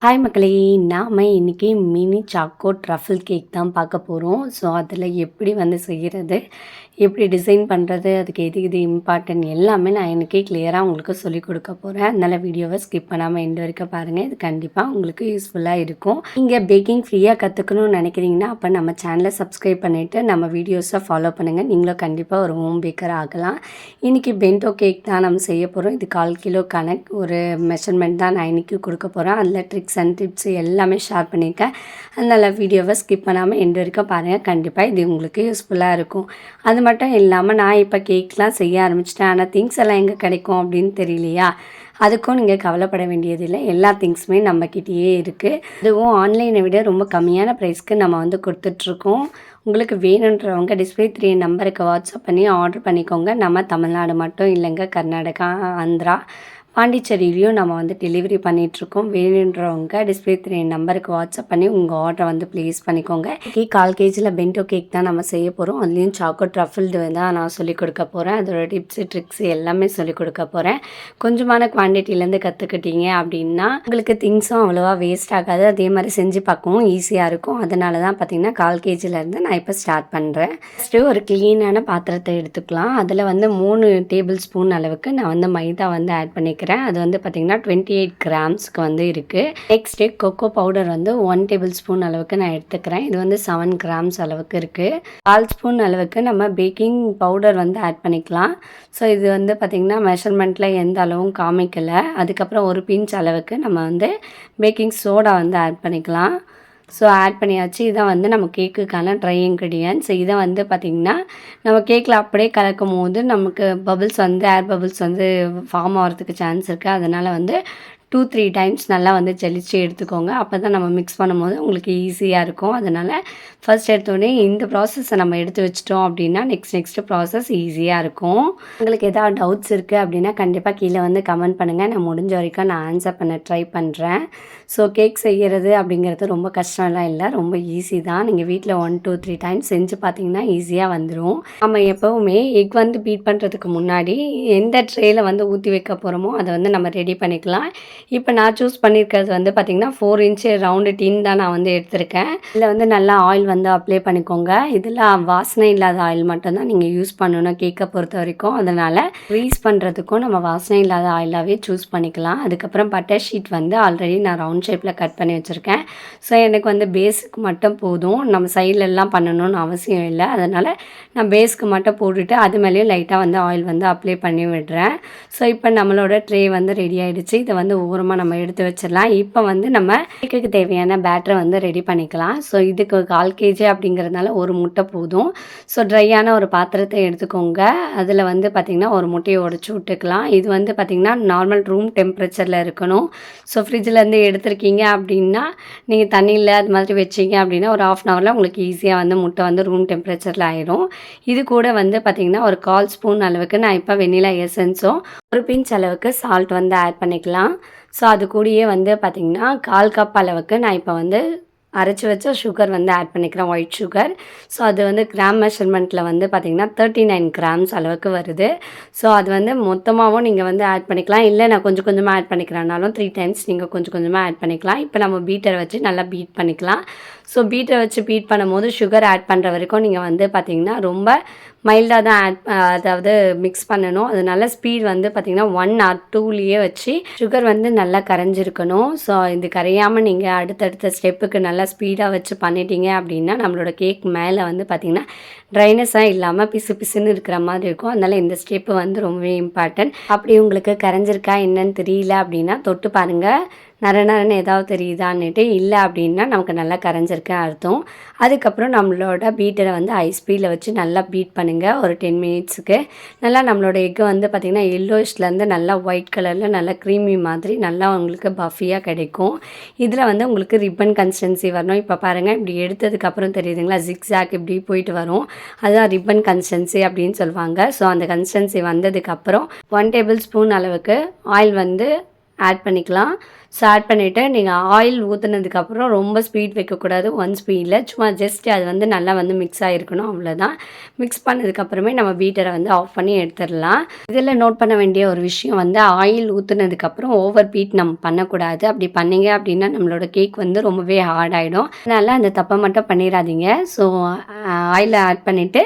Hi மக்களே! நாம இன்னைக்கு மினி சாக்கோ ட்ரஃபிள் கேக் தான் பார்க்க போகிறோம். ஸோ அதில் எப்படி வந்து செய்கிறது, எப்படி டிசைன் பண்ணுறது, அதுக்கு எது எது இம்பார்ட்டன்ட் எல்லாமே நான் இன்றைக்கி கிளியராக உங்களுக்கு சொல்லிக் கொடுக்க போகிறேன். அதனால் வீடியோவை ஸ்கிப் பண்ணாமல் எண்டு வரைக்கும் பாருங்கள். இது கண்டிப்பாக உங்களுக்கு யூஸ்ஃபுல்லாக இருக்கும். நீங்கள் பேக்கிங் ஃப்ரீயாக கற்றுக்கணும்னு நினைக்கிறீங்கன்னா அப்போ நம்ம சேனலை சப்ஸ்கிரைப் பண்ணிவிட்டு நம்ம வீடியோஸை ஃபாலோ பண்ணுங்கள். நீங்களும் கண்டிப்பாக ஒரு ஹோம் பேக்கர் ஆகலாம். இன்றைக்கி பென்டோ கேக் தான் நம்ம செய்ய போகிறோம். இது 1/4 கிலோக்கான ஒரு மெஷர்மெண்ட் தான் நான் இன்றைக்கி கொடுக்க போகிறேன். அதில் ட்ரிக்ஸ் அண்ட் டிப்ஸ் எல்லாமே ஷேர் பண்ணியிருக்கேன். அதனால் வீடியோவை ஸ்கிப் பண்ணாமல் எண்டு வரைக்கும் பாருங்கள். கண்டிப்பாக இது உங்களுக்கு யூஸ்ஃபுல்லாக இருக்கும். அது மட்டும் இல்லாமல் நான் இப்போ கேக்லாம் செய்ய ஆரம்பிச்சிட்டேன். ஆனால் திங்ஸ் எல்லாம் எங்கே கிடைக்கும் அப்படின்னு தெரியலையா, அதுக்கும் நீங்கள் கவலைப்பட வேண்டியதில்லை. எல்லா திங்ஸுமே நம்மக்கிட்டேயே இருக்குது. அதுவும் ஆன்லைனை விட ரொம்ப கம்மியான ப்ரைஸ்க்கு நம்ம வந்து கொடுத்துட்ருக்கோம். உங்களுக்கு வேணுன்றவங்க டிஸ்பிளே 3 நம்பருக்கு வாட்ஸ்அப் பண்ணி ஆர்டர் பண்ணிக்கோங்க. நம்ம தமிழ்நாடு மட்டும் இல்லைங்க, கர்நாடகா, ஆந்திரா, பாண்டிச்சேரியிலையும் நம்ம வந்து டெலிவரி பண்ணிகிட்ருக்கோம். வேணுன்றவங்க டிஸ்பிளே 3 நம்பருக்கு வாட்ஸ்அப் பண்ணி உங்கள் ஆர்டரை வந்து ப்ளேஸ் பண்ணிக்கோங்க. கேக் 1/4 கேஜியில் பென்டோ கேக் தான் நம்ம செய்ய போகிறோம். அதுலேயும் சாக்கோ ட்ரஃபிள்டு தான் நான் சொல்லிக் கொடுக்க போகிறேன். அதோட டிப்ஸு ட்ரிக்ஸ் எல்லாமே சொல்லிக் கொடுக்க போகிறேன். கொஞ்சமான குவான்டிட்டிலேருந்து கற்றுக்கிட்டீங்க அப்படின்னா உங்களுக்கு திங்ஸும் அவ்வளோவா வேஸ்ட் ஆகாது. அதே மாதிரி செஞ்சு பார்க்கவும் ஈஸியாக இருக்கும். அதனால தான் பார்த்திங்கன்னா 1/4 கேஜிலேருந்து நான் இப்போ ஸ்டார்ட் பண்ணுறேன். ஃபஸ்ட்டு ஒரு க்ளீனான பாத்திரத்தை எடுத்துக்கலாம். அதில் வந்து 3 டேபிள் ஸ்பூன் அளவுக்கு நான் வந்து மைதா வந்து ஆட் பண்ணிக்கிறேன். அது வந்து பார்த்திங்கன்னா 28 கிராம்ஸ்க்கு வந்து இருக்குது. நெக்ஸ்ட்டு கொக்கோ பவுடர் வந்து 1 டேபிள் ஸ்பூன் அளவுக்கு நான் எடுத்துக்கிறேன். இது வந்து 7 கிராம்ஸ் அளவுக்கு இருக்குது. 1/4 ஸ்பூன் அளவுக்கு நம்ம பேக்கிங் பவுடர் வந்து ஆட் பண்ணிக்கலாம். ஸோ இது வந்து பார்த்திங்கன்னா மெஷர்மெண்ட்டில் எந்த அளவும் காமிக்கலை. அதுக்கப்புறம் ஒரு பிஞ்ச் அளவுக்கு நம்ம வந்து பேக்கிங் சோடா வந்து ஆட் பண்ணிக்கலாம். ஸோ ஆட் பண்ணியாச்சு. இதான் வந்து நம்ம கேக்குக்கான ட்ரை இன்க்ரீடியன்ட்ஸ். இதை வந்து பார்த்திங்கன்னா நம்ம கேக்கில் அப்படியே கலக்கும் போது நமக்கு பபிள்ஸ் வந்து ஏர் பபிள்ஸ் வந்து ஃபார்ம் ஆகிறதுக்கு சான்ஸ் இருக்குது. அதனால் வந்து 2-3 டைம்ஸ் நல்லா வந்து ஜலிச்சு எடுத்துக்கோங்க. அப்போ தான் நம்ம மிக்ஸ் பண்ணும்போது உங்களுக்கு ஈஸியாக இருக்கும். அதனால் ஃபஸ்ட் எடுத்தோடனே இந்த ப்ராசஸை நம்ம எடுத்து வச்சிட்டோம் அப்படின்னா நெக்ஸ்ட்டு ப்ராசஸ் ஈஸியாக இருக்கும். உங்களுக்கு எதாவது டவுட்ஸ் இருக்குது அப்படின்னா கண்டிப்பாக கீழே வந்து கமெண்ட் பண்ணுங்கள். நான் முடிஞ்ச வரைக்கும் நான் ஆன்சர் பண்ண ட்ரை பண்ணுறேன். ஸோ கேக் செய்கிறது அப்படிங்கிறது ரொம்ப கஷ்டம்லாம் இல்லை, ரொம்ப ஈஸி தான். நீங்கள் வீட்டில் 1-2-3 டைம்ஸ் செஞ்சு பார்த்தீங்கன்னா ஈஸியாக வந்துடும். நம்ம எப்போவுமே எக் வந்து பீட் பண்ணுறதுக்கு முன்னாடி எந்த ட்ரேயில் வந்து ஊற்றி வைக்க போகிறோமோ அதை வந்து நம்ம ரெடி பண்ணிக்கலாம். இப்போ நான் சூஸ் பண்ணியிருக்கிறது வந்து பார்த்திங்கன்னா 4 இன்ச்சு ரவுண்டு டின் தான் நான் வந்து எடுத்திருக்கேன். இதில் வந்து நல்லா ஆயில் வந்து அப்ளை பண்ணிக்கோங்க. இதில் வாசனை இல்லாத ஆயில் மட்டும்தான் நீங்கள் யூஸ் பண்ணணும் கேக்கை பொறுத்த வரைக்கும். அதனால் க்ரீஸ் பண்ணுறதுக்கும் நம்ம வாசனை இல்லாத ஆயிலாகவே சூஸ் பண்ணிக்கலாம். அதுக்கப்புறம் பட்டர் ஷீட் வந்து ஆல்ரெடி நான் ரவுண்ட் ஷேப்பில் கட் பண்ணி வச்சுருக்கேன். ஸோ எனக்கு வந்து பேஸுக்கு மட்டும் போதும், நம்ம சைட்லெல்லாம் பண்ணணும்னு அவசியம் இல்லை. அதனால் நான் பேஸ்க்கு மட்டும் போட்டுட்டு அது மேலேயும் லைட்டாக வந்து ஆயில் வந்து அப்ளை பண்ணி விடுறேன். ஸோ இப்போ நம்மளோட ட்ரே வந்து ரெடி ஆகிடுச்சு. இதை வந்து ஓரமாக நம்ம எடுத்து வச்சிடலாம். இப்போ வந்து நம்ம கேக்குக்கு தேவையான பேட்டரை வந்து ரெடி பண்ணிக்கலாம். ஸோ இதுக்கு 1/4 கேஜி அப்படிங்கிறதுனால ஒரு முட்டை போதும். ஸோ ட்ரையான ஒரு பாத்திரத்தை எடுத்துக்கோங்க. அதில் வந்து பார்த்திங்கன்னா ஒரு முட்டையை உடச்சி விட்டுக்கலாம். இது வந்து பார்த்திங்கன்னா நார்மல் ரூம் டெம்பரேச்சரில் இருக்கணும். ஸோ ஃப்ரிட்ஜிலேருந்து எடுத்துருக்கீங்க அப்படின்னா நீங்கள் தண்ணியில் அது மாதிரி வச்சிங்க அப்படின்னா ஒரு 1/2 ஹவரில் உங்களுக்கு ஈஸியாக வந்து முட்டை வந்து ரூம் டெம்பரேச்சரில் ஆயிரும். இது கூட வந்து பார்த்திங்கன்னா ஒரு 1/4 ஸ்பூன் அளவுக்கு நான் இப்போ வெண்ணிலா எசன்ஸும் ஒரு பிஞ்ச் அளவுக்கு சால்ட் வந்து ஆட் பண்ணிக்கலாம். ஸோ அது கூடயே வந்து பார்த்திங்கன்னா 1/4 கப் அளவுக்கு நான் இப்போ வந்து அரைச்சி வச்ச சுகர் வந்து ஆட் பண்ணிக்கிறேன், ஒயிட் சுகர். ஸோ அது வந்து கிராம் மெஷர்மெண்ட்டில் வந்து பார்த்திங்கன்னா 39 கிராம்ஸ் அளவுக்கு வருது. ஸோ அது வந்து மொத்தமாகவும் நீங்கள் வந்து ஆட் பண்ணிக்கலாம். இல்லை நான் கொஞ்சம் கொஞ்சமாக ஆட் பண்ணிக்கிறேன்னாலும் 3 டைம்ஸ் நீங்கள் கொஞ்சம் கொஞ்சமாக ஆட் பண்ணிக்கலாம். இப்போ நம்ம பீட்டரை வச்சு நல்லா பீட் பண்ணிக்கலாம். ஸோ பீட்டரை வச்சு பீட் பண்ணும்போது சுகர் ஆட் பண்ணுற வரைக்கும் நீங்கள் வந்து பார்த்திங்கன்னா ரொம்ப மைல்டாக தான் அதாவது மிக்ஸ் பண்ணணும். அதனால ஸ்பீட் வந்து பார்த்திங்கன்னா 1 or 2லேயே வச்சு சுகர் வந்து நல்லா கரைஞ்சிருக்கணும். ஸோ இது கரையாமல் நீங்கள் அடுத்தடுத்த ஸ்டெப்புக்கு நல்லா ஸ்பீடாக வச்சு பண்ணிட்டீங்க அப்படின்னா நம்மளோட கேக் மேலே வந்து பார்த்திங்கன்னா ட்ரைனஸாக இல்லாமல் பிசு பிசுன்னு இருக்கிற மாதிரி இருக்கும். அதனால் இந்த ஸ்டெப்பு வந்து ரொம்பவே இம்பார்ட்டன்ட். அப்படி உங்களுக்கு கரைஞ்சிருக்கா என்னன்னு தெரியல அப்படின்னா தொட்டு பாருங்கள், நரன்னு ஏதாவது தெரியுதான்னுட்டு. இல்லை அப்படின்னா நமக்கு நல்லா கரைஞ்சிருக்கேன் அர்த்தம். அதுக்கப்புறம் நம்மளோட பீட்டரை வந்து ஹை ஸ்பீடில் வச்சு நல்லா பீட் பண்ணுங்கள் ஒரு 10 மினிட்ஸுக்கு. நல்லா நம்மளோட எக்கு வந்து பார்த்திங்கன்னா எல்லோயிஷ்லேருந்து நல்லா ஒயிட் கலரில் நல்லா க்ரீமி மாதிரி நல்லா உங்களுக்கு பஃபியாக கிடைக்கும். இதில் வந்து உங்களுக்கு ரிப்பன் கன்சிஸ்டன்சி வரணும். இப்போ பாருங்கள், இப்படி எடுத்ததுக்கப்புறம் தெரியுதுங்களா, ஜிக்ஸாக் இப்படி போயிட்டு வரும். அதுதான் ரிப்பன் கன்சிஸ்டன்சி அப்படின்னு சொல்லுவாங்க. ஸோ அந்த கன்சிஸ்டன்சி வந்ததுக்கப்புறம் 1 டேபிள் ஸ்பூன் அளவுக்கு ஆயில் வந்து ஆட் பண்ணிக்கலாம். ஸோ ஆட் பண்ணிவிட்டு நீங்கள் ஆயில் ஊற்றுனதுக்கப்புறம் ரொம்ப ஸ்பீட் வைக்கக்கூடாது, 1 ஸ்பீடில் சும்மா ஜஸ்ட் அது வந்து நல்லா வந்து மிக்ஸ் ஆகிருக்கணும், அவ்வளோதான். மிக்ஸ் பண்ணதுக்கப்புறமே நம்ம பீட்டரை வந்து ஆஃப் பண்ணி எடுத்துடலாம். இதில் நோட் பண்ண வேண்டிய ஒரு விஷயம் வந்து ஆயில் ஊற்றுனதுக்கப்புறம் ஓவர் பீட் நம்ம பண்ணக்கூடாது. அப்படி பண்ணீங்க அப்படின்னா நம்மளோட கேக் வந்து ரொம்பவே ஹார்ட் ஆகிடும். அதனால் அந்த தப்பை மட்டும் பண்ணிடாதீங்க. ஸோ ஆயிலை ஆட் பண்ணிவிட்டு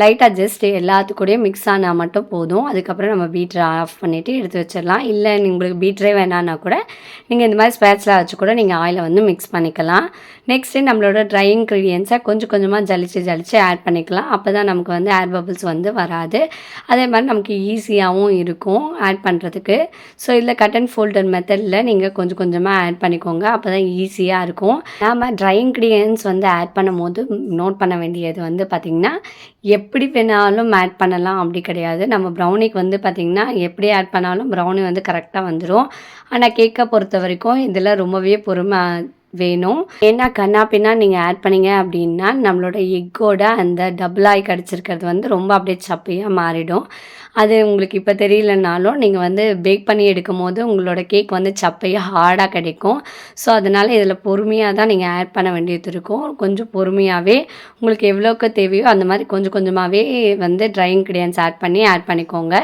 லைட்டாக ஜஸ்ட் எல்லாத்துக்கூடயும் மிக்ஸ் ஆனால் மட்டும் போதும். அதுக்கப்புறம் நம்ம பீட்டரை ஆஃப் பண்ணிவிட்டு எடுத்து வச்சிடலாம். இல்லை உங்களுக்கு பீட்டரே வேணான்னா கூட நீங்கள் இந்த மாதிரி ஸ்பேட்ஸ்ல வச்சு கூட நீங்கள் ஆயிலை வந்து மிக்ஸ் பண்ணிக்கலாம். நெக்ஸ்ட்டு நம்மளோட ட்ரை இன்க்ரீடியன்ஸை கொஞ்சம் கொஞ்சமாக ஜலிச்சு ஆட் பண்ணிக்கலாம். அப்போ தான் நமக்கு வந்து ஏர் பபிள்ஸ் வந்து வராது. அதே மாதிரி நமக்கு ஈஸியாகவும் இருக்கும் ஆட் பண்ணுறதுக்கு. ஸோ இதில் கட் அண்ட் ஃபோல்டர் மெத்தடில் நீங்கள் கொஞ்சம் கொஞ்சமாக ஆட் பண்ணிக்கோங்க. அப்போ தான் ஈஸியாக இருக்கும். நாம் ட்ரை இன்க்ரீடியன்ஸ் வந்து ஆட் பண்ணும்போது நோட் பண்ண வேண்டியது வந்து பார்த்திங்கன்னா, எப்படி வேணாலும் ஆட் பண்ணலாம் அப்படி கிடையாது. நம்ம ப்ரௌனிக்கு வந்து பார்த்திங்கன்னா எப்படி ஆட் பண்ணாலும் ப்ரௌனி வந்து கரெக்டாக வந்துடும். ஆனால் கேக்கை பொறுத்த வரைக்கும் இதில் ரொம்பவே பொறுமை வேணும். ஏன்னா கண்ணா பின்னா நீங்கள் ஆட் பண்ணீங்க அப்படின்னா நம்மளோட எக்கோட அந்த டபுளாகி கிடச்சிருக்கிறது வந்து ரொம்ப அப்படியே சப்பையாக மாறிடும். அது உங்களுக்கு இப்போ தெரியலனாலும் நீங்கள் வந்து பேக் பண்ணி எடுக்கும் போது உங்களோட கேக் வந்து சப்பையாக ஹார்டாக கிடைக்கும். ஸோ அதனால் இதில் பொறுமையாக தான் நீங்கள் ஆட் பண்ண வேண்டியது இருக்கும். கொஞ்சம் பொறுமையாகவே உங்களுக்கு எவ்வளோக்கு தேவையோ அந்த மாதிரி கொஞ்சம் கொஞ்சமாகவே வந்து ட்ரை இன்க்ரீடியன்ஸ் ஆட் பண்ணிக்கோங்க.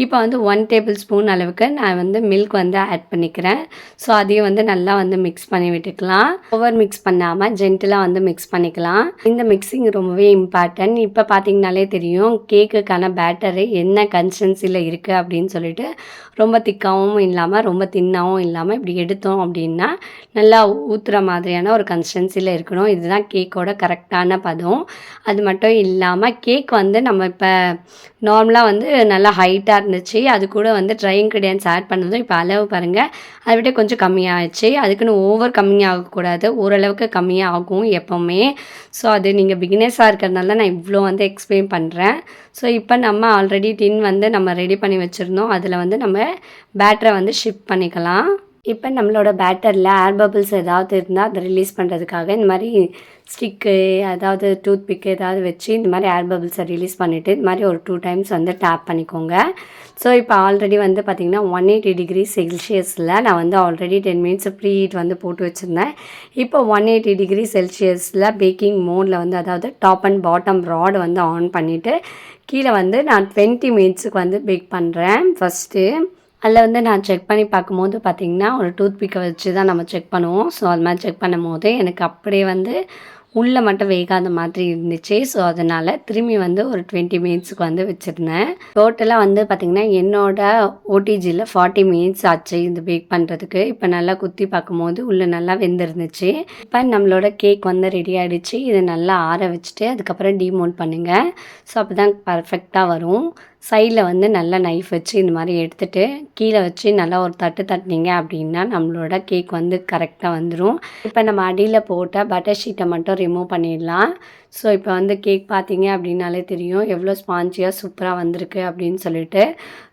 இப்போ வந்து 1 டேபிள் ஸ்பூன் அளவுக்கு நான் வந்து மில்க் வந்து ஆட் பண்ணிக்கிறேன். ஸோ அதையும் வந்து நல்லா வந்து மிக்ஸ் பண்ணி விட்டுக்கலாம். ஓவர் மிக்ஸ் பண்ணாமல் ஜென்டிலாக வந்து மிக்ஸ் பண்ணிக்கலாம். இந்த மிக்சிங் ரொம்பவே இம்பார்ட்டன்ட். இப்போ பார்த்தீங்கனாலே தெரியும் கேக்குக்கான பேட்டரு என்ன கன்சிஸ்டன்சியில் இருக்குது அப்படின்னு சொல்லிட்டு. ரொம்ப திக்காகவும் இல்லாமல் ரொம்ப தின்னாகவும் இல்லாமல் இப்படி எடுத்தோம் அப்படின்னா நல்லா ஊற்றுற மாதிரியான ஒரு கன்சிஸ்டன்சியில் இருக்கணும். இதுதான் கேக்கோட கரெக்டான பதம். அது மட்டும் இல்லாமல் கேக் வந்து நம்ம இப்போ நார்மலாக வந்து நல்லா ஹைட்டாக இருந்துச்சு. அது கூட வந்து ட்ரை இன்க்ரீடியன்ஸ் ஆட் பண்ணதும் இப்போ அளவு பாருங்கள், அதை விட கொஞ்சம் கம்மியாகிடுச்சு. அதுக்குன்னு ஓவர் கம்மியாகக்கூடாது, ஓரளவுக்கு கம்மியாக ஆகும் எப்போவுமே. ஸோ அது நீங்கள் பிகினர்ஸாக இருக்கிறதுனால நான் இவ்வளோ வந்து எக்ஸ்பிளைன் பண்ணுறேன். ஸோ இப்போ நம்ம ஆல்ரெடி டின் வந்து நம்ம ரெடி பண்ணி வச்சுருந்தோம். அதில் வந்து நம்ம பேட்டரை வந்து ஷிஃப்ட் பண்ணிக்கலாம். இப்போ நம்மளோட பேட்டரில் ஏர் பபிள்ஸ் ஏதாவது இருந்தால் அதை ரிலீஸ் பண்ணுறதுக்காக இந்த மாதிரி ஸ்டிக்கு அதாவது டூத் பிக்கு ஏதாவது வச்சு இந்த மாதிரி ஏர் பபிள்ஸை ரிலீஸ் பண்ணிவிட்டு இது மாதிரி ஒரு 2 டைம்ஸ் வந்து டேப் பண்ணிக்கோங்க. ஸோ இப்போ ஆல்ரெடி வந்து பார்த்திங்கன்னா 180 டிகிரி செல்சியஸில் நான் வந்து ஆல்ரெடி 10 மினிட்ஸ் ப்ரீ ஹீட் வந்து போட்டு வச்சுருந்தேன். இப்போ 180 டிகிரி செல்சியஸில் பேக்கிங் மோடில் வந்து அதாவது டாப் அண்ட் பாட்டம் ராட் வந்து ஆன் பண்ணிவிட்டு கீழே வந்து நான் 20 மினிட்ஸுக்கு வந்து பேக் பண்ணுறேன். ஃபஸ்ட்டு அதில் வந்து நான் செக் பண்ணி பார்க்கும்போது பார்த்திங்கன்னா ஒரு டூத் பிக்கை வச்சு தான் நம்ம செக் பண்ணுவோம். ஸோ அது மாதிரி செக் பண்ணும் போது எனக்கு அப்படியே வந்து உள்ளே மட்டும் வேகாத மாதிரி இருந்துச்சு. ஸோ அதனால் திரும்பி வந்து ஒரு 20 மினிட்ஸுக்கு வந்து வச்சுருந்தேன். டோட்டலாக வந்து பார்த்திங்கன்னா என்னோடய ஓடிஜியில் 40 மினிட்ஸ் ஆச்சு இது பேக் பண்ணுறதுக்கு. இப்போ நல்லா குத்தி பார்க்கும்போது உள்ளே நல்லா வெந்திருந்துச்சு. இப்போ நம்மளோட கேக் வந்து ரெடி ஆகிடுச்சு. இதை நல்லா ஆற வச்சுட்டு அதுக்கப்புறம் டீமோல்ட் பண்ணுங்கள். ஸோ அப்போ தான் பர்ஃபெக்டாக வரும். சைடில் வந்து நல்லா நைஃப் வச்சு இந்த மாதிரி எடுத்துகிட்டு கீழே வச்சு நல்லா ஒரு தட்டினீங்க அப்படின்னா நம்மளோட கேக் வந்து கரெக்டாக வந்துடும். இப்போ நம்ம அடியில் போட்ட பட்டர் ஷீட்டை மட்டும் ரிமூவ் பண்ணிடலாம். ஸோ இப்போ வந்து கேக் பார்த்தீங்க அப்படின்னாலே தெரியும் எவ்வளோ ஸ்பான்ச்சியாக சூப்பராக வந்திருக்கு அப்படின்னு சொல்லிட்டு.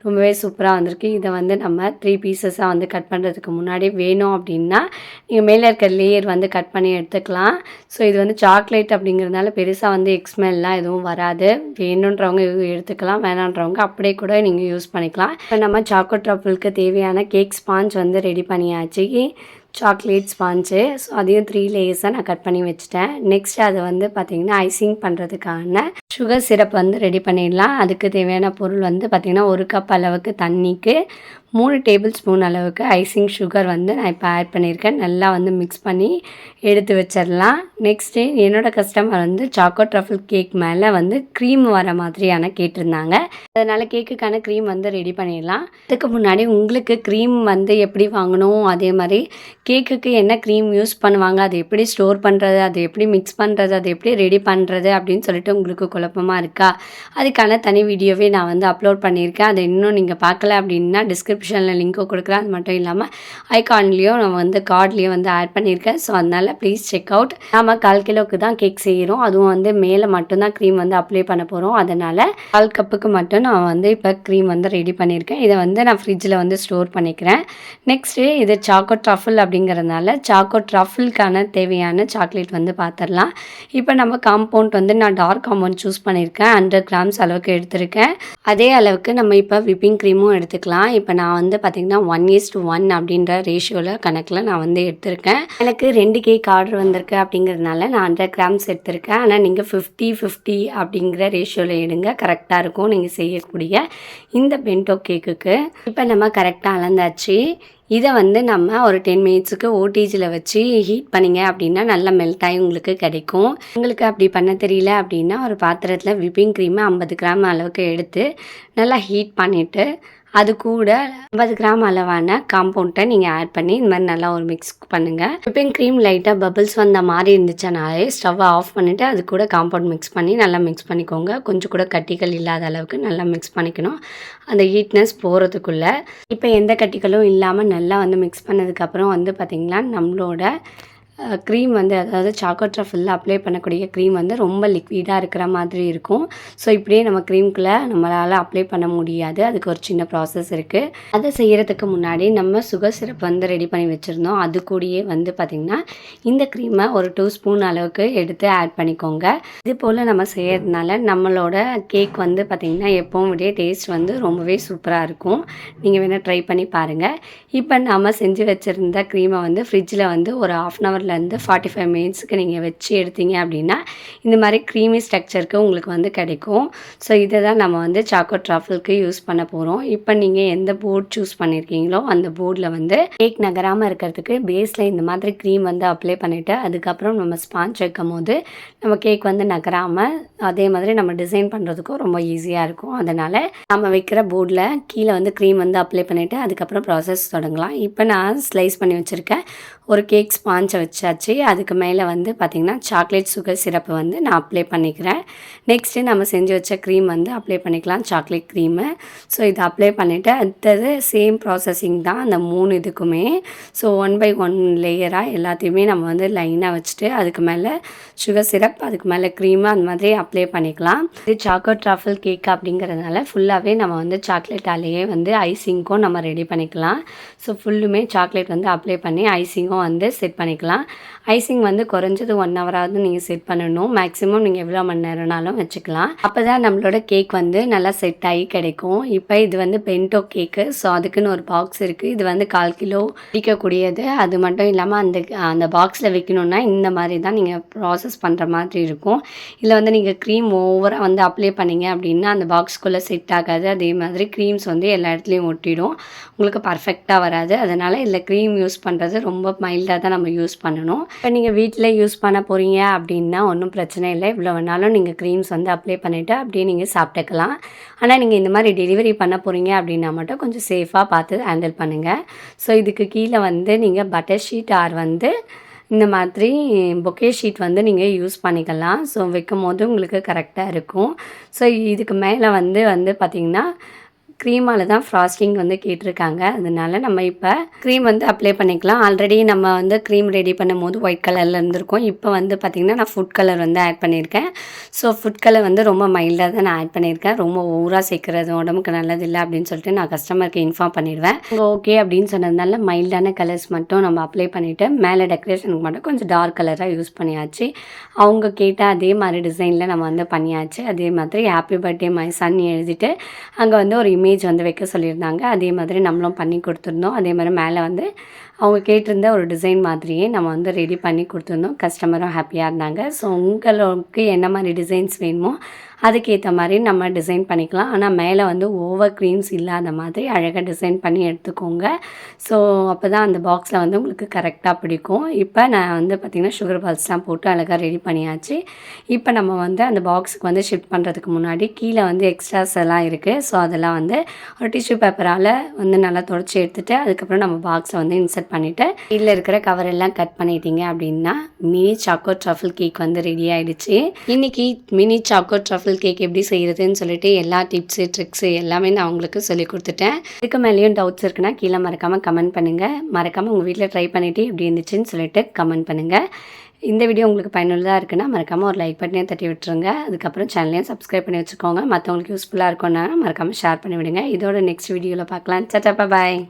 ரொம்பவே சூப்பராக வந்திருக்கு. இதை வந்து நம்ம 3 பீசஸாக வந்து கட் பண்ணுறதுக்கு முன்னாடி வேணும் அப்படின்னா நீங்கள் மேலே இருக்க லேயர் வந்து கட் பண்ணி எடுத்துக்கலாம். ஸோ இது வந்து சாக்லேட் அப்படிங்கிறதுனால பெருசாக வந்து எக்ஸ்மெல்லாம் எதுவும் வராது. வேணுன்றவங்க எடுத்துக்கலாம், வேணான்றவங்க அப்படியே கூட நீங்கள் யூஸ் பண்ணிக்கலாம். இப்போ நம்ம சாக்கோ ட்ரஃபிளுக்கு தேவையான கேக் ஸ்பாஞ்ச் வந்து ரெடி பண்ணியாச்சு. Chocolate sponge. ஸோ அதையும் 3 லேயர்ஸாக நான் கட் பண்ணி வச்சுட்டேன். நெக்ஸ்ட் அதை வந்து பார்த்திங்கன்னா ஐசிங் பண்ணுறதுக்கான சுகர் சிரப் வந்து ரெடி பண்ணிடலாம். அதுக்கு தேவையான பொருள் வந்து பார்த்திங்கன்னா 1 கப் அளவுக்கு தண்ணிக்கு 3 டேபிள் ஸ்பூன் அளவுக்கு ஐசிங் சுகர் வந்து நான் இப்போ ஆட் பண்ணியிருக்கேன். நல்லா வந்து மிக்ஸ் பண்ணி எடுத்து வச்சிடலாம். நெக்ஸ்ட்டு என்னோடய கஸ்டமர் வந்து சாக்கோ ட்ரஃபிள் கேக் மேலே வந்து க்ரீம் வர மாதிரியான கேட்டிருந்தாங்க. அதனால் கேக்குக்கான க்ரீம் வந்து ரெடி பண்ணிடலாம். அதுக்கு முன்னாடி உங்களுக்கு க்ரீம் வந்து எப்படி வாங்கணும், அதே மாதிரி கேக்குக்கு என்ன க்ரீம் யூஸ் பண்ணுவாங்க, அது எப்படி ஸ்டோர் பண்ணுறது, அது எப்படி மிக்ஸ் பண்ணுறது, அது எப்படி ரெடி பண்ணுறது அப்படின்னு சொல்லிட்டு உங்களுக்கு குழப்பமாக இருக்கா? அதுக்கான தனி வீடியோவே நான் வந்து அப்லோட் பண்ணியிருக்கேன். அதை இன்னும் நீங்கள் பார்க்கல அப்படின்னா டிஸ்கிரிப்ஷனில் லிங்க்கை கொடுக்குறேன். அது மட்டும் இல்லாமல் ஐகான்லேயும் நான் வந்து கார்ட்லேயும் வந்து ஆட் பண்ணியிருக்கேன். ஸோ அதனால் ப்ளீஸ் செக் அவுட். நாம் 1/4 கிலோவுக்கு தான் கேக் செய்கிறோம். அதுவும் வந்து மேலே மட்டும்தான் க்ரீம் வந்து அப்ளை பண்ண போகிறோம். அதனால் 1/4 கப்புக்கு மட்டும் நான் வந்து இப்போ க்ரீம் வந்து ரெடி பண்ணியிருக்கேன். இதை வந்து நான் ஃப்ரிட்ஜில் வந்து ஸ்டோர் பண்ணிக்கிறேன். நெக்ஸ்ட்டு இது சாக்கோ ட்ரஃபிள் அப்படி அப்படிங்கிறதுனால சாக்கோ ட்ரஃபிள்க்கான தேவையான சாக்லேட் வந்து பார்த்துடலாம். இப்போ நம்ம காம்பவுண்ட் வந்து நான் டார்க் காம்பவுண்ட் சூஸ் பண்ணியிருக்கேன். 100 கிராம்ஸ் அளவுக்கு எடுத்திருக்கேன். அதே அளவுக்கு நம்ம இப்போ விப்பிங் க்ரீமும் எடுத்துக்கலாம். இப்போ நான் வந்து பார்த்திங்கன்னா 1:1 அப்படின்ற ரேஷியோவில் கணக்கில் நான் வந்து எடுத்திருக்கேன். எனக்கு 2 கேக் ஆர்டர் வந்திருக்கு அப்படிங்கிறதுனால நான் 100 கிராம்ஸ் எடுத்திருக்கேன். ஆனால் நீங்கள் 50-50 அப்படிங்கிற ரேஷியோவில் எடுங்க, கரெக்டாக இருக்கும் நீங்கள் செய்யக்கூடிய இந்த பென்டோ கேக்குக்கு. இப்போ நம்ம கரெக்டாக அளந்தாச்சு. இதை வந்து நம்ம ஒரு 10 மினிட்ஸுக்கு ஓடிஜியில் வச்சு ஹீட் பண்ணிங்க அப்படின்னா நல்லா மெல்ட் ஆகி உங்களுக்கு கிடைக்கும். உங்களுக்கு அப்படி பண்ண தெரியல அப்படின்னா ஒரு பாத்திரத்தில் விப்பிங் க்ரீமை 50 கிராம் அளவுக்கு எடுத்து நல்லா ஹீட் பண்ணிவிட்டு அது கூட 50 கிராம் அளவான காம்பவுண்டை நீங்கள் ஆட் பண்ணி இந்த மாதிரி நல்லா ஒரு மிக்ஸ் பண்ணுங்கள். விப்பிங் க்ரீம் லைட்டாக பபிள்ஸ் வந்த மாதிரி இருந்துச்சுனாலே ஸ்டவ்வை ஆஃப் பண்ணிவிட்டு அது கூட காம்பவுண்ட் மிக்ஸ் பண்ணி நல்லா மிக்ஸ் பண்ணிக்கோங்க. கொஞ்சம் கூட கட்டிகள் இல்லாத அளவுக்கு நல்லா மிக்ஸ் பண்ணிக்கணும் அந்த ஹீட்னஸ் போகிறதுக்குள்ளே. இப்போ எந்த கட்டிகளும் இல்லாமல் நல்லா வந்து மிக்ஸ் பண்ணதுக்கப்புறம் வந்து பார்த்திங்கன்னா நம்மளோட க்ரீம் வந்து அதாவது சாக்கோ ட்ரஃபிளில் அப்ளை பண்ணக்கூடிய க்ரீம் வந்து ரொம்ப லிக்விடாக இருக்கிற மாதிரி இருக்கும். ஸோ இப்படியே நம்ம க்ரீம்குள்ளே நம்மளால் அப்ளை பண்ண முடியாது. அதுக்கு ஒரு சின்ன ப்ராசஸ் இருக்குது. அதை செய்கிறதுக்கு முன்னாடி நம்ம சுகர் சிரப் வந்து ரெடி பண்ணி வச்சுருந்தோம். அது கூடயே வந்து பார்த்திங்கன்னா இந்த க்ரீமை ஒரு 2 ஸ்பூன் அளவுக்கு எடுத்து ஆட் பண்ணிக்கோங்க. இது போல் நம்ம செய்கிறதுனால நம்மளோட கேக் வந்து பார்த்திங்கன்னா எப்பவும் விட டேஸ்ட் வந்து ரொம்பவே சூப்பராக இருக்கும். நீங்கள் வேணால் ட்ரை பண்ணி பாருங்கள். இப்போ நம்ம செஞ்சு வச்சுருந்த க்ரீமை வந்து ஃப்ரிட்ஜில் வந்து ஒரு 1/2 hour 45 மினிட்ஸுக்கு நீங்கள் வச்சு எடுத்தீங்க அப்படின்னா இந்த மாதிரி க்ரீமி ஸ்ட்ரக்சருக்கு உங்களுக்கு வந்து கிடைக்கும். ஸோ இதை தான் நம்ம வந்து சாக்கோ ட்ரஃபிளுக்கு யூஸ் பண்ண போகிறோம். இப்போ நீங்கள் எந்த போர்ட் சூஸ் பண்ணியிருக்கீங்களோ அந்த போர்டில் வந்து கேக் நகராமல் இருக்கிறதுக்கு பேஸில் இந்த மாதிரி க்ரீம் வந்து அப்ளை பண்ணிவிட்டு அதுக்கப்புறம் நம்ம ஸ்பாஞ்ச் வைக்கும் போது நம்ம கேக் வந்து நகராமல் அதே மாதிரி நம்ம டிசைன் பண்ணுறதுக்கும் ரொம்ப ஈஸியாக இருக்கும். அதனால் நம்ம வைக்கிற போர்டில் கீழே வந்து க்ரீம் வந்து அப்ளை பண்ணிவிட்டு அதுக்கப்புறம் ப்ராசஸ் தொடங்கலாம். இப்போ நான் ஸ்லைஸ் பண்ணி வச்சுருக்கேன் ஒரு கேக் ஸ்பாஞ்சை வச்சாச்சு. அதுக்கு மேலே வந்து பார்த்திங்கன்னா சாக்லேட் சுகர் சிரப்பு வந்து நான் அப்ளை பண்ணிக்கிறேன். நெக்ஸ்ட்டு நம்ம செஞ்சு வச்ச க்ரீம் வந்து அப்ளை பண்ணிக்கலாம், சாக்லேட் க்ரீமு. ஸோ இதை அப்ளை பண்ணிவிட்டு அடுத்தது சேம் ப்ராசஸிங் தான் அந்த 3 இதுக்குமே. ஸோ 1 by 1 லேயராக எல்லாத்தையுமே நம்ம வந்து லைனாக வச்சுட்டு அதுக்கு மேலே சுகர் சிரப் அதுக்கு மேலே க்ரீமு அந்த மாதிரி அப்ளை பண்ணிக்கலாம். இது சாக்கோ ட்ரஃபிள் கேக் அப்படிங்கிறதுனால ஃபுல்லாகவே நம்ம வந்து சாக்லேட்டாலேயே வந்து ஐசிங்க்கும் நம்ம ரெடி பண்ணிக்கலாம். ஸோ ஃபுல்லுமே சாக்லேட் வந்து அப்ளை பண்ணி ஐசிங்கும் வந்து செட் பண்ணிக்கலாம். ஐசிங் வந்து குறைஞ்சது 1 ஹவராவது நீங்கள் செட் பண்ணணும். மேக்ஸிமம் நீங்கள் எவ்வளோ மணி நேரம்னாலும் வச்சுக்கலாம். அப்போ தான் நம்மளோட கேக் வந்து நல்லா செட் ஆகி கிடைக்கும். இப்போ இது வந்து பென்டோ கேக்கு. ஸோ அதுக்குன்னு ஒரு பாக்ஸ் இருக்குது. இது வந்து 1/4 கிலோ விற்கக்கூடியது. அது மட்டும் இல்லாமல் அந்த பாக்ஸில் வைக்கணுன்னா இந்த மாதிரி தான் நீங்கள் ப்ராசஸ் பண்ணுற மாதிரி இருக்கும். இதில் வந்து நீங்கள் க்ரீம் ஓவராக வந்து அப்ளை பண்ணிங்க அப்படின்னா அந்த பாக்ஸ்குள்ளே செட் ஆகாது. அதே மாதிரி க்ரீம்ஸ் வந்து எல்லா இடத்துலையும் ஒட்டிடும், உங்களுக்கு பர்ஃபெக்டாக வராது. அதனால் இதில் க்ரீம் யூஸ் பண்ணுறது ரொம்ப மைல்டாக தான் நம்ம யூஸ் பண்ணணும். இப்போ நீங்கள் வீட்டில் யூஸ் பண்ண போகிறீங்க அப்படின்னா ஒன்றும் பிரச்சனை இல்லை. இவ்வளோ வேணாலும் நீங்கள் க்ரீம்ஸ் வந்து அப்ளை பண்ணிவிட்டு அப்படியே நீங்கள் சாப்பிட்டுக்கலாம். ஆனால் நீங்கள் இந்த மாதிரி டெலிவரி பண்ண போகிறீங்க அப்படின்னா மட்டும் கொஞ்சம் சேஃபாக பார்த்து ஹேண்டில் பண்ணுங்கள். ஸோ இதுக்கு கீழே வந்து நீங்கள் பட்டர் ஷீட் ஆர் வந்து இந்த மாதிரி பொக்கே ஷீட் வந்து நீங்கள் யூஸ் பண்ணிக்கலாம். ஸோ வைக்கும் போது உங்களுக்கு கரெக்டாக இருக்கும். ஸோ இதுக்கு மேலே வந்து பார்த்திங்கன்னா க்ரீமால் தான் ஃப்ராஸ்டிங் வந்து கேட்டிருக்காங்க. அதனால நம்ம இப்போ க்ரீம் வந்து அப்ளை பண்ணிக்கலாம். ஆல்ரெடி நம்ம வந்து க்ரீம் ரெடி பண்ணும் போது ஒயிட் கலரில் இருந்திருக்கும். இப்போ வந்து பார்த்திங்கன்னா நான் ஃபுட் கலர் வந்து ஆட் பண்ணியிருக்கேன். ஸோ ஃபுட் கலர் வந்து ரொம்ப மைல்டாக தான் நான் ஆட் பண்ணியிருக்கேன். ரொம்ப ஓவராக சேர்க்குறது உடம்புக்கு நல்லதில்லை அப்படின்னு சொல்லிட்டு நான் கஸ்டமருக்கு இன்ஃபார்ம் பண்ணிடுவேன். ஓகே அப்படின்னு சொன்னதுனால மைல்டான கலர்ஸ் மட்டும் நம்ம அப்ளை பண்ணிவிட்டு மேலே டெக்கரேஷனுக்கு மட்டும் கொஞ்சம் டார்க் கலராக யூஸ் பண்ணியாச்சு. அவங்க கேட்ட அதே மாதிரி டிசைனில் நம்ம வந்து பண்ணியாச்சு. அதே மாதிரி ஹாப்பி பர்த்டே மை சன் எழுதிட்டு அங்கே வந்து ஒரு இமேஜ் வந்து வைக்க சொல்லியிருந்தாங்க. அதே மாதிரி நம்மளும் பண்ணி கொடுத்துருந்தோம். அதே மாதிரி மேலே வந்து அவங்க கேட்டிருந்த ஒரு டிசைன் மாதிரியே நம்ம வந்து ரெடி பண்ணி கொடுத்துருந்தோம். கஸ்டமரும் ஹாப்பியாக இருந்தாங்க. ஸோ உங்களுக்கு என்ன மாதிரி டிசைன்ஸ் வேணுமோ அதுக்கேற்ற மாதிரி நம்ம டிசைன் பண்ணிக்கலாம். ஆனால் மேலே வந்து ஓவர் க்ரீம்ஸ் இல்லாத மாதிரி அழகாக டிசைன் பண்ணி எடுத்துக்கோங்க. ஸோ அப்போ தான் அந்த பாக்ஸில் வந்து உங்களுக்கு கரெக்டாக பிடிக்கும். இப்போ நான் வந்து பார்த்திங்கன்னா சுகர் பால்ஸ்லாம் போட்டு அழகாக ரெடி பண்ணியாச்சு. இப்போ நம்ம வந்து அந்த பாக்ஸுக்கு வந்து ஷிஃப்ட் பண்ணுறதுக்கு முன்னாடி கீழே வந்து எக்ஸ்ட்ராஸ் எல்லாம் இருக்குது. ஸோ அதெல்லாம் வந்து ஒரு டிஷ்யூ பேப்பரால் வந்து நல்லா தொடச்சி எடுத்துகிட்டு அதுக்கப்புறம் நம்ம பாக்ஸை வந்து இன்சர்ட் பண்ணிவிட்டு இதில் இருக்கிற கவர் எல்லாம் கட் பண்ணிட்டீங்க அப்படின்னா மினி சாக்கோ ட்ரஃபிள் கேக் வந்து ரெடி ஆகிடுச்சு. இன்றைக்கி மினி சாக்கோ ட்ரஃபிள் கேக் எப்படி செய்கிறதுன்னு சொல்லிட்டு எல்லா டிப்ஸு ட்ரிக்ஸு எல்லாமே நான் உங்களுக்கு சொல்லி கொடுத்துட்டேன். இதுக்கு மேலேயும் டவுட்ஸ் இருக்குன்னா கீழே மறக்காமல் கமெண்ட் பண்ணுங்கள். மறக்காமல் உங்கள் வீட்டில் ட்ரை பண்ணிவிட்டு எப்படி இருந்துச்சுன்னு சொல்லிட்டு கமெண்ட் பண்ணுங்கள். இந்த வீடியோ உங்களுக்கு பயனுள்ளதாக இருக்குன்னா மறக்காமல் ஒரு லைக் பட்டனையும் தட்டி விட்டுருங்க. அதுக்கப்புறம் சேனலையும் சப்ஸ்கிரைப் பண்ணி வச்சுக்கோங்க. மற்றவங்களுக்கு யூஸ்ஃபுல்லாக இருக்கும்னா மறக்காமல் ஷேர் பண்ணி விடுங்க. இதோட நெக்ஸ்ட் வீடியோவில் பார்க்கலாம். டாடா பாய்.